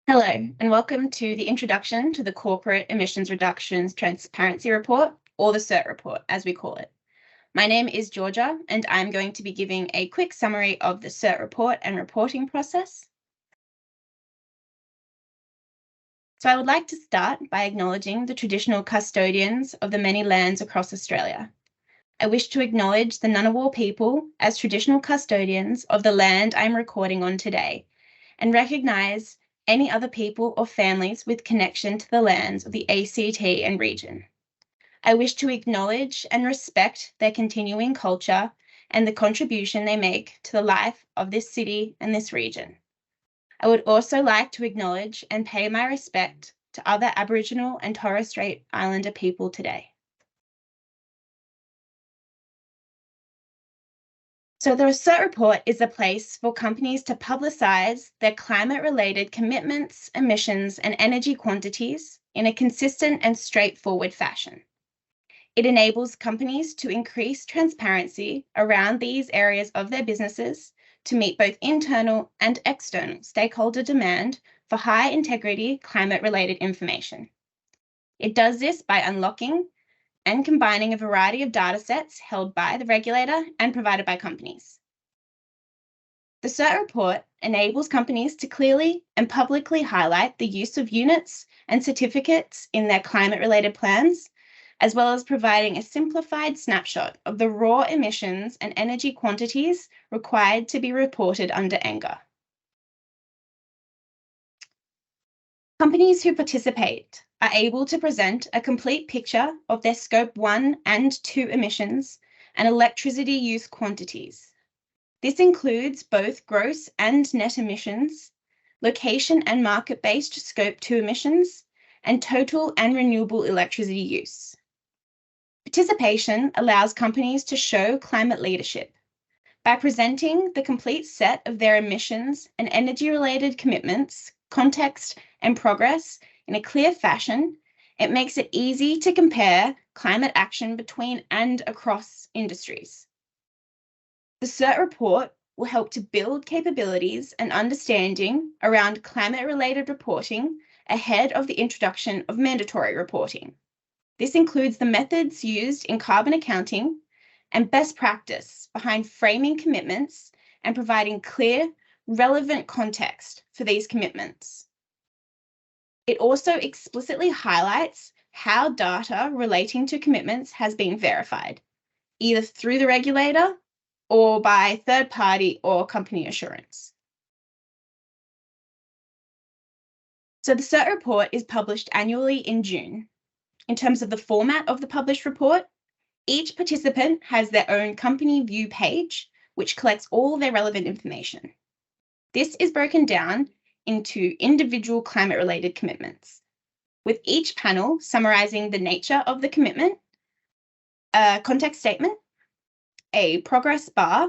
Hello, and welcome to the introduction to the Corporate Emissions Reductions Transparency Report, or the CERT report, as we call it. My name is Georgia, and I'm going to be giving a quick summary of the CERT report and reporting process. So I would like to start by acknowledging the traditional custodians of the many lands across Australia. I wish to acknowledge the Ngunnawal people as traditional custodians of the land I'm recording on today, and recognise any other people or families with connection to the lands of the ACT and region. I wish to acknowledge and respect their continuing culture and the contribution they make to the life of this city and this region. I would also like to acknowledge and pay my respect to other Aboriginal and Torres Strait Islander people today. So the CERT report is a place for companies to publicise their climate-related commitments, emissions, and energy quantities in a consistent and straightforward fashion. It enables companies to increase transparency around these areas of their businesses to meet both internal and external stakeholder demand for high-integrity climate-related information. It does this by unlocking and combining a variety of data sets held by the regulator and provided by companies. The CERT report enables companies to clearly and publicly highlight the use of units and certificates in their climate-related plans, as well as providing a simplified snapshot of the raw emissions and energy quantities required to be reported under NGER. Companies who participate are able to present a complete picture of their Scope 1 and 2 emissions and electricity use quantities. This includes both gross and net emissions, location and market-based Scope 2 emissions, and total and renewable electricity use. Participation allows companies to show climate leadership by presenting the complete set of their emissions and energy-related commitments, context, and progress in a clear fashion. It makes it easy to compare climate action between and across industries. The CERT report will help to build capabilities and understanding around climate-related reporting ahead of the introduction of mandatory reporting. This includes the methods used in carbon accounting and best practice behind framing commitments and providing clear, relevant context for these commitments. It also explicitly highlights how data relating to commitments has been verified, either through the regulator or by third-party or company assurance. So the CERT report is published annually in June. In terms of the format of the published report, each participant has their own company view page, which collects all their relevant information. This is broken down into individual climate-related commitments, with each panel summarising the nature of the commitment, a context statement, a progress bar,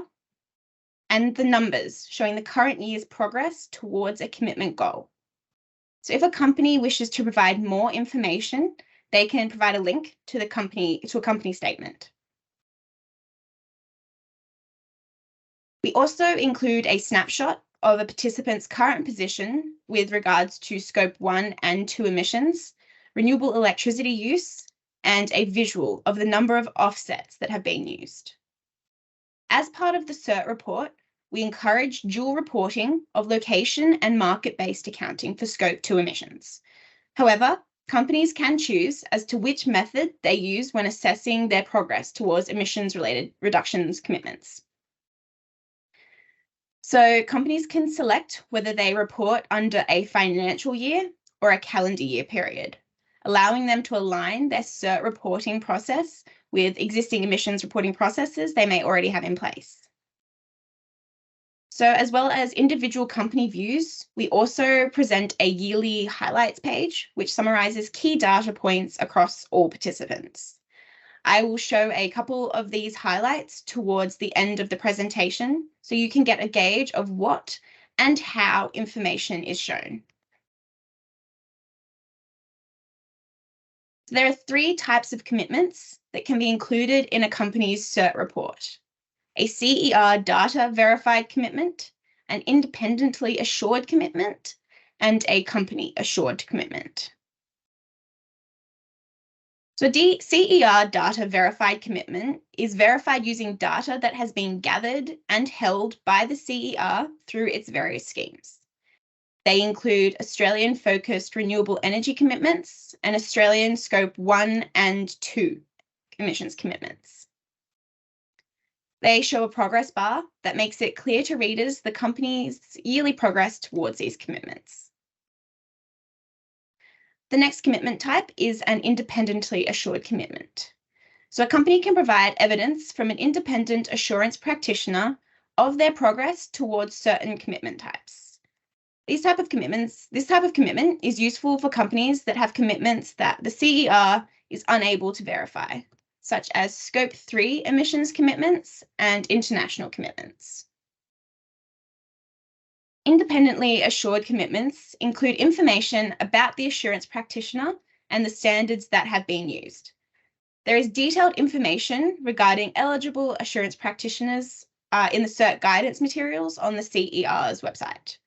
and the numbers showing the current year's progress towards a commitment goal. So if a company wishes to provide more information, they can provide a link to a company statement. We also include a snapshot of a participant's current position with regards to Scope 1 and 2 emissions, renewable electricity use, and a visual of the number of offsets that have been used. As part of the CERT report, we encourage dual reporting of location and market-based accounting for Scope 2 emissions. However, companies can choose as to which method they use when assessing their progress towards emissions-related reductions commitments. So companies can select whether they report under a financial year or a calendar year period, allowing them to align their CERT reporting process with existing emissions reporting processes they may already have in place. So as well as individual company views, we also present a yearly highlights page, which summarises key data points across all participants. I will show a couple of these highlights towards the end of the presentation, so you can get a gauge of what and how information is shown. So there are 3 types of commitments that can be included in a company's CERT report: a CER data verified commitment, an independently assured commitment, and a company assured commitment. So CER data verified commitment is verified using data that has been gathered and held by the CER through its various schemes. They include Australian-focused renewable energy commitments and Australian Scope 1 and 2 emissions commitments. They show a progress bar that makes it clear to readers the company's yearly progress towards these commitments. The next commitment type is an independently assured commitment. So a company can provide evidence from an independent assurance practitioner of their progress towards certain commitment types. This type of commitment is useful for companies that have commitments that the CER is unable to verify, such as Scope 3 emissions commitments and international commitments. Independently assured commitments include information about the assurance practitioner and the standards that have been used. There is detailed information regarding eligible assurance practitioners in the CERT guidance materials on the CER's website.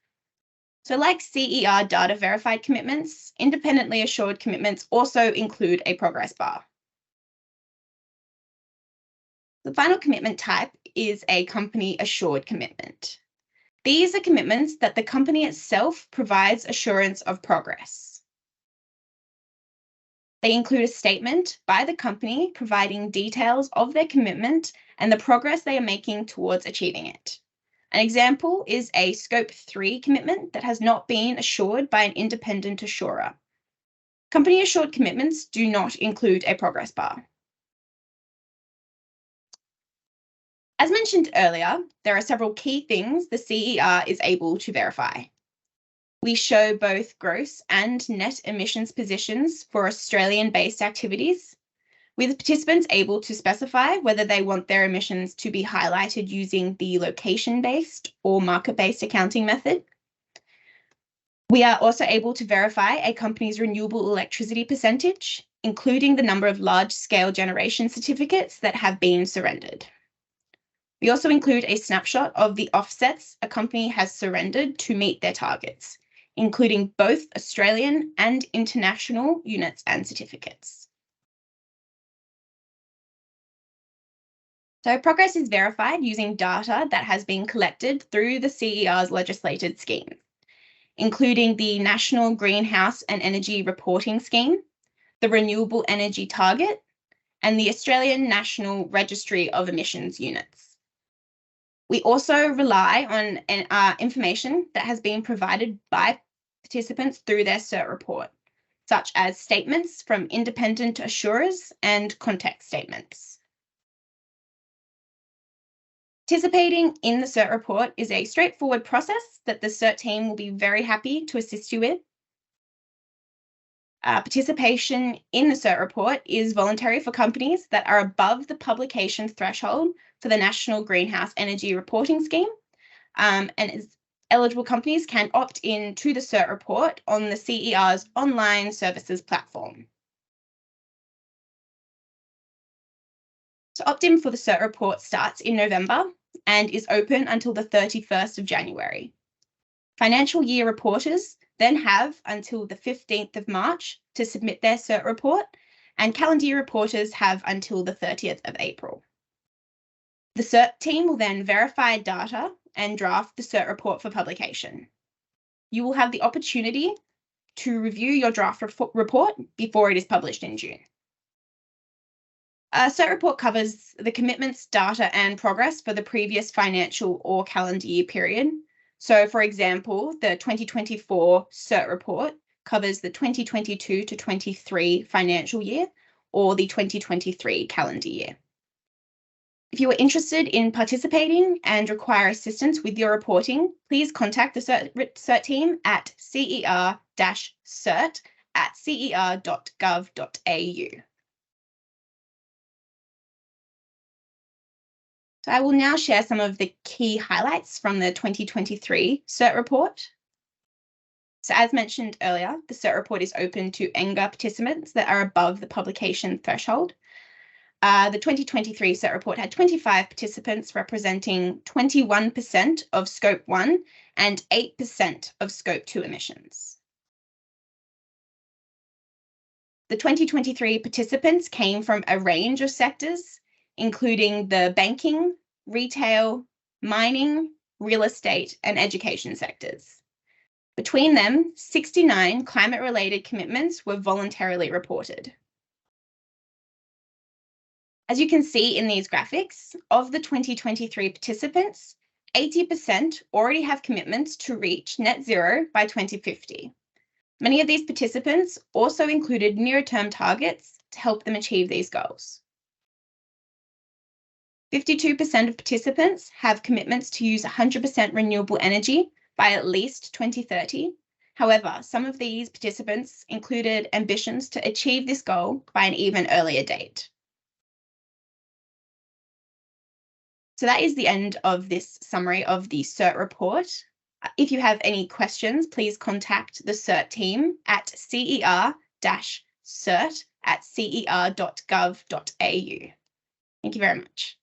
So like CER data verified commitments, independently assured commitments also include a progress bar. The final commitment type is a company assured commitment. These are commitments that the company itself provides assurance of progress. They include a statement by the company providing details of their commitment and the progress they are making towards achieving it. An example is a Scope 3 commitment that has not been assured by an independent assurer. Company assured commitments do not include a progress bar. As mentioned earlier, there are several key things the CER is able to verify. We show both gross and net emissions positions for Australian-based activities, with participants able to specify whether they want their emissions to be highlighted using the location-based or market-based accounting method. We are also able to verify a company's renewable electricity percentage, including the number of large-scale generation certificates that have been surrendered. We also include a snapshot of the offsets a company has surrendered to meet their targets, including both Australian and international units and certificates. So progress is verified using data that has been collected through the CER's legislated schemes, including the National Greenhouse and Energy Reporting Scheme, the Renewable Energy Target, and the Australian National Registry of Emissions Units. We also rely on information that has been provided by participants through their CERT report, such as statements from independent assurers and context statements. Participating in the CERT report is a straightforward process that the CERT team will be very happy to assist you with. Participation in the CERT report is voluntary for companies that are above the publication threshold for the National Greenhouse Energy Reporting Scheme, and eligible companies can opt in to the CERT report on the CER's online services platform. So opt-in for the CERT report starts in November and is open until the 31st of January. Financial year reporters then have until the 15th of March to submit their CERT report, and calendar year reporters have until the 30th of April. The CERT team will then verify data and draft the CERT report for publication. You will have the opportunity to review your draft report before it is published in June. A CERT report covers the commitments, data, and progress for the previous financial or calendar year period. So, for example, the 2024 CERT report covers the 2022 to 23 financial year or the 2023 calendar year. If you are interested in participating and require assistance with your reporting, please contact the CERT team at cer-cert@cer.gov.au. So I will now share some of the key highlights from the 2023 CERT report. So as mentioned earlier, the CERT report is open to NGA participants that are above the publication threshold. The 2023 CERT report had 25 participants representing 21% of Scope 1 and 8% of Scope 2 emissions. The 2023 participants came from a range of sectors, including the banking, retail, mining, real estate, and education sectors. Between them, 69 climate-related commitments were voluntarily reported. As you can see in these graphics, of the 2023 participants, 80% already have commitments to reach net zero by 2050. Many of these participants also included near-term targets to help them achieve these goals. 52% of participants have commitments to use 100% renewable energy by at least 2030. However, some of these participants included ambitions to achieve this goal by an even earlier date. So that is the end of this summary of the CERT report. If you have any questions, please contact the CERT team at cer-cert@cer.gov.au. Thank you very much.